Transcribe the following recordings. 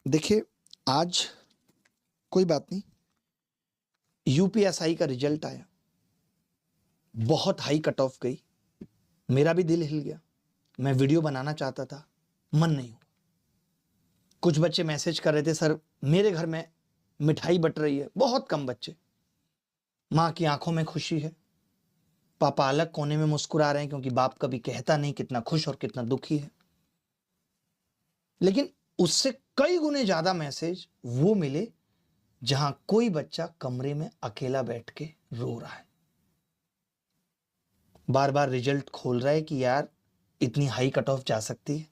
देखिए, आज कोई बात नहीं, यूपीएसआई का रिजल्ट आया, बहुत हाई कट ऑफ गई, मेरा भी दिल हिल गया। मैं वीडियो बनाना चाहता था, मन नहीं हुआ। कुछ बच्चे मैसेज कर रहे थे, सर मेरे घर में मिठाई बट रही है, बहुत कम बच्चे। माँ की आंखों में खुशी है, पापा अलग कोने में मुस्कुरा रहे हैं क्योंकि बाप कभी कहता नहीं कितना खुश और कितना दुखी है। लेकिन उससे कई गुने ज्यादा मैसेज वो मिले जहां कोई बच्चा कमरे में अकेला बैठ के रो रहा है, बार बार रिजल्ट खोल रहा है कि यार इतनी हाई कट ऑफ जा सकती है,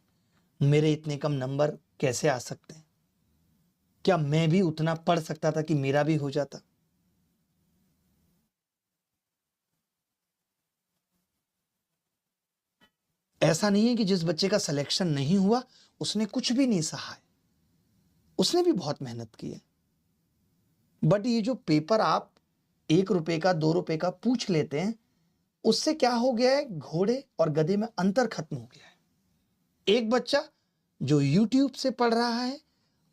मेरे इतने कम नंबर कैसे आ सकते हैं, क्या मैं भी उतना पढ़ सकता था कि मेरा भी हो जाता। ऐसा नहीं है कि जिस बच्चे का सिलेक्शन नहीं हुआ उसने कुछ भी नहीं सहा है, उसने भी बहुत मेहनत की है। बट ये जो पेपर आप 1 रुपए का 2 रुपए का पूछ लेते हैं, उससे क्या हो गया है, घोड़े और गधे में अंतर खत्म हो गया है। एक बच्चा जो YouTube से पढ़ रहा है,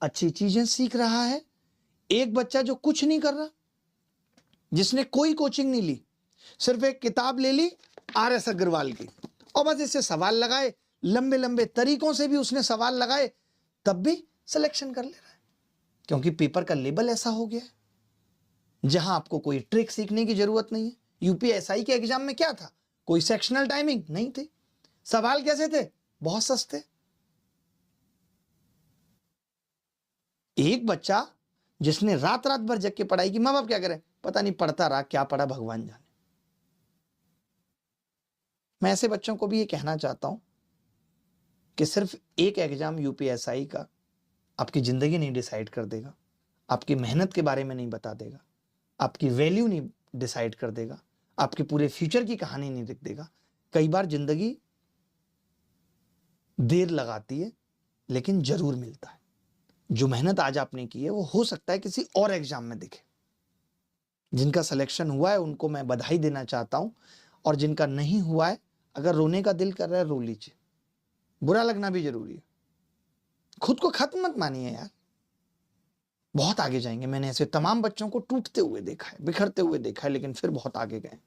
अच्छी चीजें सीख रहा है, एक बच्चा जो कुछ नहीं कर रहा, जिसने कोई कोचिंग नहीं ली, सिर्फ एक किताब ले ली RS अग्रवाल की और बस इससे सवाल लगाए, लंबे लंबे तरीकों से भी उसने सवाल लगाए, तब भी सिलेक्शन कर ले रहा है क्योंकि पेपर का लेबल ऐसा हो गया है जहां आपको कोई ट्रिक सीखने की जरूरत नहीं है। यूपीएसआई के एग्जाम में क्या था, कोई सेक्शनल टाइमिंग नहीं थी, सवाल कैसे थे, बहुत सस्ते। एक बच्चा जिसने रात रात भर जग के पढ़ाई की, माँ बाप क्या करें पता नहीं, पढ़ता रहा, क्या पढ़ा भगवान जाने। मैं ऐसे बच्चों को भी ये कहना चाहता हूं कि सिर्फ एक एग्जाम यूपीएसआई का आपकी जिंदगी नहीं डिसाइड कर देगा, आपकी मेहनत के बारे में नहीं बता देगा, आपकी वैल्यू नहीं डिसाइड कर देगा, आपके पूरे फ्यूचर की कहानी नहीं लिख देगा। कई बार जिंदगी देर लगाती है लेकिन जरूर मिलता है। जो मेहनत आज आपने की है वो हो सकता है किसी और एग्जाम में दिखे। जिनका सिलेक्शन हुआ है उनको मैं बधाई देना चाहता हूं, और जिनका नहीं हुआ है, अगर रोने का दिल कर रहा है रो लीजिए, बुरा लगना भी जरूरी है। खुद को खत्म मत मानिए यार, बहुत आगे जाएंगे। मैंने ऐसे तमाम बच्चों को टूटते हुए देखा है, बिखरते हुए देखा है, लेकिन फिर बहुत आगे गए।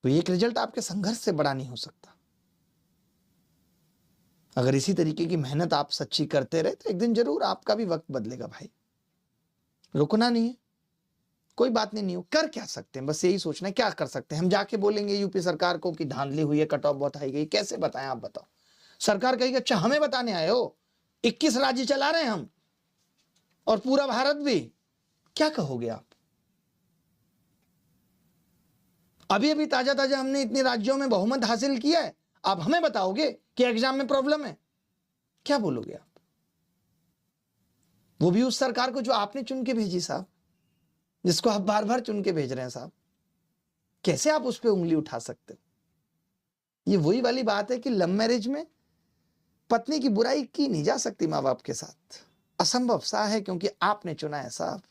तो एक रिजल्ट आपके संघर्ष से बड़ा नहीं हो सकता। अगर इसी तरीके की मेहनत आप सच्ची करते रहे तो एक दिन जरूर आपका भी वक्त बदलेगा भाई। रुकना नहीं है, कोई बात नहीं हो, कर क्या सकते हैं, बस यही सोचना है क्या कर सकते हैं। हम जाके बोलेंगे यूपी सरकार को कि धांधली हुई है, कट ऑफ बहुत आई गई, कैसे बताएं आप बताओ। सरकार कहेगी अच्छा हमें बताने आए हो, 21 राज्य चला रहे हैं हम और पूरा भारत भी, क्या कहोगे आप। अभी अभी ताजा ताजा हमने इतने राज्यों में बहुमत हासिल किया है, आप हमें बताओगे कि एग्जाम में प्रॉब्लम है, क्या बोलोगे आप। वो भी उस सरकार को जो आपने चुन के भेजी साहब, जिसको आप बार बार चुन के भेज रहे हैं साहब, कैसे आप उस पर उंगली उठा सकते हो। ये वही वाली बात है कि लव मैरिज में पत्नी की बुराई की नहीं जा सकती मां बाप के साथ, असंभव सा है, क्योंकि आपने चुना है साहब,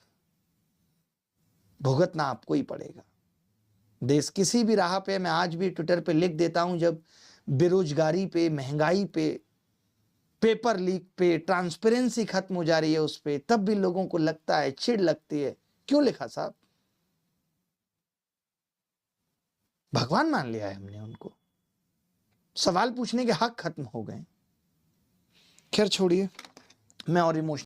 भुगतना आपको ही पड़ेगा। देश किसी भी राह पे, मैं आज भी ट्विटर पे लिख देता हूं, जब बेरोजगारी पे, महंगाई पे, पेपर लीक पे, ट्रांसपेरेंसी खत्म हो जा रही है उस पे, तब भी लोगों को लगता है, चिढ़ लगती है, क्यों लिखा साहब, भगवान मान लिया है हमने उनको, सवाल पूछने के हक खत्म हो गए। खैर छोड़िए, मैं और इमोशनल